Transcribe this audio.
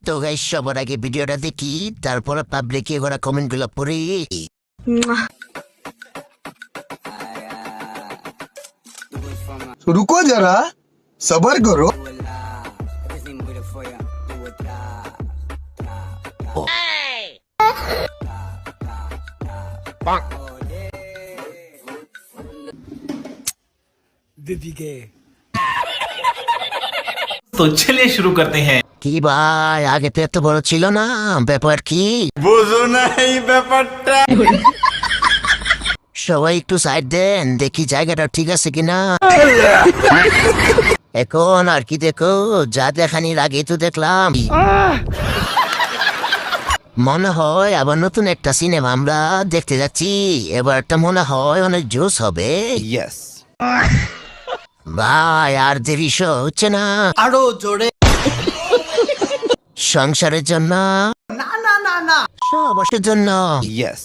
তো গাইস সবার আগে ভিডিওটা দেখি, তারপরে পাবলিকে ওরা কমেন্ট গুলো পড়ি। रुको जरा सबर करो। तो चलिए शुरू करते हैं। কি ভাই, আগে তো এত বড় ছিল না, ব্যাপার কি? বুঝো না এই ব্যাপারটা। সবাই একটু সাইড দেন, দেখি জায়গাটা ঠিক আছে কিনা। এখন আর কি দেখো, যা দেখানির আগে তো দেখলাম। মনে হয় আবার নতুন একটা সিনেমা আমরা দেখতে যাচ্ছি, এবারটা মনে হয় অনেক জোস হবে। ভাই আর দেরি হচ্ছে না, আরো জোরে। সংসারের জন্য না না না না। সবার জন্য। ইয়েস।